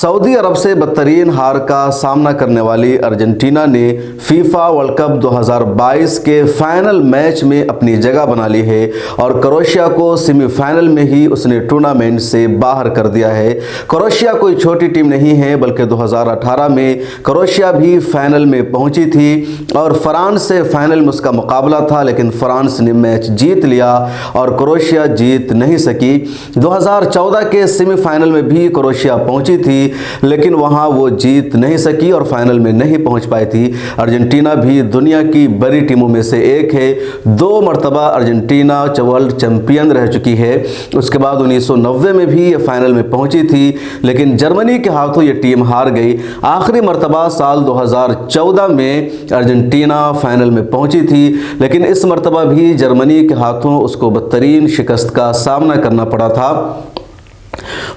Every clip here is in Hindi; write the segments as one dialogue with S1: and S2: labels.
S1: सऊदी अरब से बदतरीन हार का सामना करने वाली अर्जेंटीना ने फीफा वर्ल्ड कप 2022 के फाइनल मैच में अपनी जगह बना ली है और क्रोएशिया को सेमीफाइनल में ही उसने टूर्नामेंट से बाहर कर दिया है। क्रोएशिया कोई छोटी टीम नहीं है, बल्कि 2018 में क्रोएशिया भी फाइनल में पहुंची थी और फ्रांस से फाइनल में उसका मुकाबला था, लेकिन फ्रांस ने मैच जीत लिया और क्रोएशिया जीत नहीं सकी। 2014 के सेमीफाइनल में भी क्रोएशिया पहुंची थी, लेकिन वहां वो जीत नहीं सकी और फाइनल में नहीं पहुंच पाई थी। अर्जेंटीना भी दुनिया की बड़ी टीमों में से एक है। 2 मरतबा अर्जेंटीना वर्ल्ड चैंपियन रह चुकी है। उसके बाद 1990 में भी ये फाइनल में पहुंची थी, लेकिन जर्मनी के हाथों ये टीम हार गई। आखिरी मरतबा साल 2014 में अर्जेंटीना फाइनल में पहुंची थी, लेकिन इस मरतबा भी जर्मनी के हाथों उसको बदतरीन शिकस्त का सामना करना पड़ा था।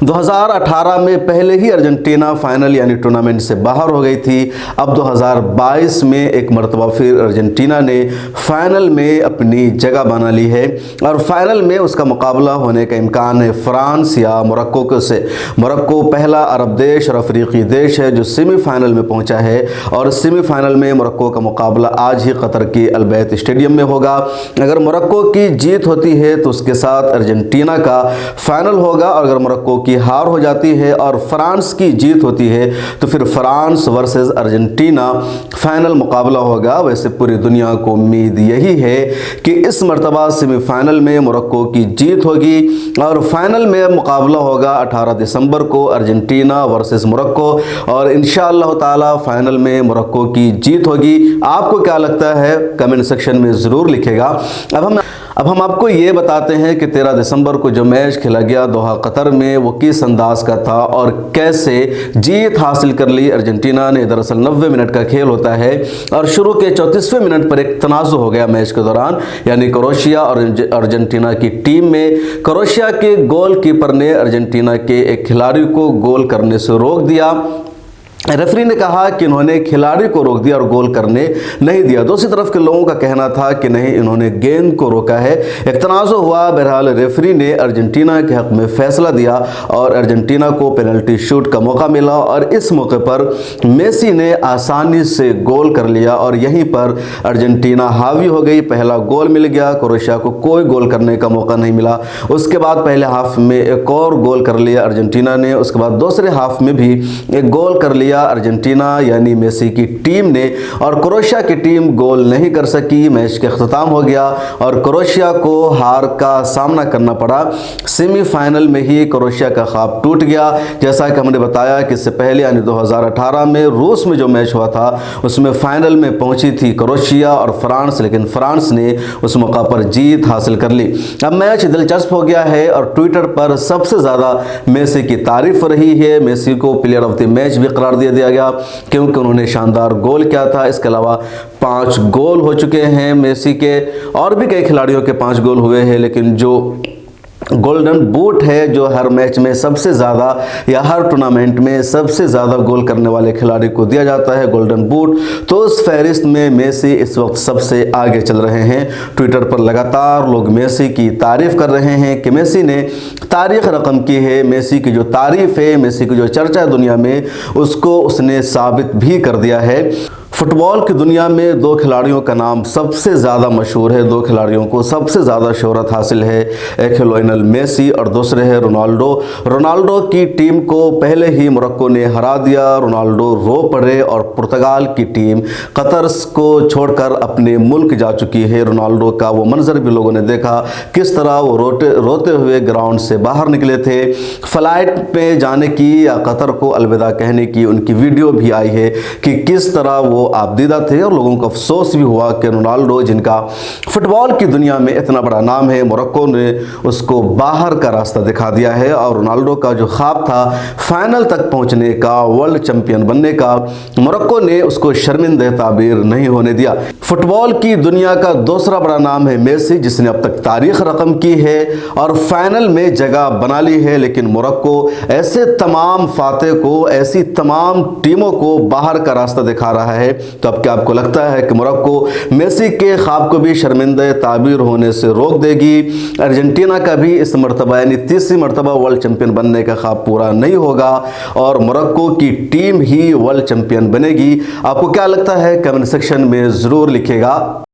S1: 2018 में पहले ही अर्जेंटीना फाइनल यानी टूर्नामेंट से बाहर हो गई थी। अब 2022 में एक मरतबा फिर अर्जेंटीना ने फाइनल में अपनी जगह बना ली है और फाइनल में उसका मुकाबला होने का इम्कान है फ्रांस या मोरक्को से। मोरक्को पहला अरब देश और अफ्रीकी देश है जो सेमीफाइनल में पहुंचा है और सेमीफाइनल में मोरक्को का मुकाबला आज ही कतर के अलबैत स्टेडियम में होगा। अगर मोरक्को की जीत होती है तो उसके साथ अर्जेंटीना का फाइनल होगा और अगर मोरक्को की हार हो जाती है और फ्रांस की जीत होती है तो फिर फ्रांस वर्सेस अर्जेंटीना फाइनल मुकाबला होगा। वैसे पूरी दुनिया को उम्मीद यही है कि इस मरतबा सेमीफाइनल में मोरक्को की जीत होगी और फाइनल में मुकाबला होगा 18 दिसंबर को अर्जेंटीना वर्सेस मोरक्को और इंशाअल्लाह ताला फाइनल में मोरक्को की जीत होगी। आपको क्या लगता है कमेंट सेक्शन में ज़रूर लिखेगा। अब हम आपको ये बताते हैं कि 13 दिसंबर को जो मैच खेला गया दोहा कतर में वो किस अंदाज का था और कैसे जीत हासिल कर ली अर्जेंटीना ने। दरअसल 90 मिनट का खेल होता है और शुरू के 34वें मिनट पर एक तनाज़ु हो गया मैच के दौरान, यानी क्रोएशिया और अर्जेंटीना की टीम में। क्रोएशिया के गोलकीपर ने अर्जेंटीना के एक खिलाड़ी को गोल करने से रोक दिया। रेफरी ने कहा कि इन्होंने खिलाड़ी को रोक दिया और गोल करने नहीं दिया। दूसरी तरफ के लोगों का कहना था कि नहीं, इन्होंने गेंद को रोका है। एक तनाज़ुर हुआ। बहरहाल रेफरी ने अर्जेंटीना के हक में फैसला दिया और अर्जेंटीना को पेनल्टी शूट का मौका मिला और इस मौके पर मेसी ने आसानी से गोल कर लिया और यहीं पर अर्जेंटीना हावी हो गई। पहला गोल मिल गया, क्रोएशिया को कोई गोल करने का मौका नहीं मिला। उसके बाद पहले हाफ में एक और गोल कर लिया अर्जेंटीना ने। उसके बाद दूसरे हाफ में भी एक गोल कर लिया अर्जेंटीना यानी मेसी की टीम ने और क्रोएशिया की टीम गोल नहीं कर सकी। मैच का अख्ताम हो गया और क्रोएशिया को हार का सामना करना पड़ा। सेमीफाइनल में ही क्रोएशिया का ख्वाब टूट गया। जैसा कि हमने बताया कि इससे पहले यानी 2018 में रूस में जो मैच हुआ था उसमें फाइनल में पहुंची थी क्रोएशिया और फ्रांस, लेकिन फ्रांस ने उस मौका पर जीत हासिल कर ली। अब मैच दिलचस्प हो गया है और ट्विटर पर सबसे ज़्यादा मेसी की तारीफ रही है। मेसी को प्लेयर ऑफ द मैच भी करार दिया गया क्योंकि उन्होंने शानदार गोल किया था। इसके अलावा 5 गोल हो चुके हैं मेसी के, और भी कई खिलाड़ियों के 5 गोल हुए हैं, लेकिन जो गोल्डन बूट है जो हर मैच में सबसे ज़्यादा या हर टूर्नामेंट में सबसे ज़्यादा गोल करने वाले खिलाड़ी को दिया जाता है गोल्डन बूट, तो उस फहरिस्त में मेसी इस वक्त सबसे आगे चल रहे हैं। ट्विटर पर लगातार लोग मेसी की तारीफ़ कर रहे हैं कि मेसी ने तारीख रकम की है। मेसी की जो तारीफ़ है, मेसी की जो चर्चा है दुनिया में, उसको उसने साबित भी कर दिया है। फुटबॉल की दुनिया में 2 खिलाड़ियों का नाम सबसे ज़्यादा मशहूर है, 2 खिलाड़ियों को सबसे ज़्यादा शोहरत हासिल है। एक है लियोनेल मेसी और दूसरे है रोनाल्डो। रोनाल्डो की टीम को पहले ही मोरक्को ने हरा दिया। रोनाल्डो रो पड़े और पुर्तगाल की टीम कतर को छोड़कर अपने मुल्क जा चुकी है। रोनाल्डो का वो मंजर भी लोगों ने देखा, किस तरह वो रोते हुए ग्राउंड से बाहर निकले थे। फ्लाइट पे जाने की या कतर को अलविदा कहने की उनकी वीडियो भी आई है कि किस तरह वो आबदीदा थे और लोगों को अफसोस भी हुआ कि रोनाल्डो, जिनका फुटबॉल की दुनिया में इतना बड़ा नाम है, मोरक्को ने उसको बाहर का रास्ता दिखा दिया है। और रोनाल्डो का जो ख्वाब था फाइनल तक पहुंचने का, वर्ल्ड चैंपियन बनने का, मोरक्को ने उसको शर्मिंदा ताबीर नहीं होने दिया। फुटबॉल की दुनिया का दूसरा बड़ा नाम है मेसी, जिसने अब तक तारीख रकम की है और फाइनल में जगह बना ली है। लेकिन मोरक्को ऐसे तमाम फातह को, ऐसी तमाम टीमों को बाहर का रास्ता दिखा रहा है है। तो अब क्या आपको लगता है कि मोरक्को मेसी के ख्वाब को भी शर्मिंदा ताबीर होने से रोक देगी? अर्जेंटीना का भी इस मरतबा यानी तीसरी मरतबा वर्ल्ड चैंपियन बनने का ख्वाब पूरा नहीं होगा और मोरक्को की टीम ही वर्ल्ड चैंपियन बनेगी। आपको क्या लगता है? कमेंट सेक्शन में ज़रूर लिखिएगा।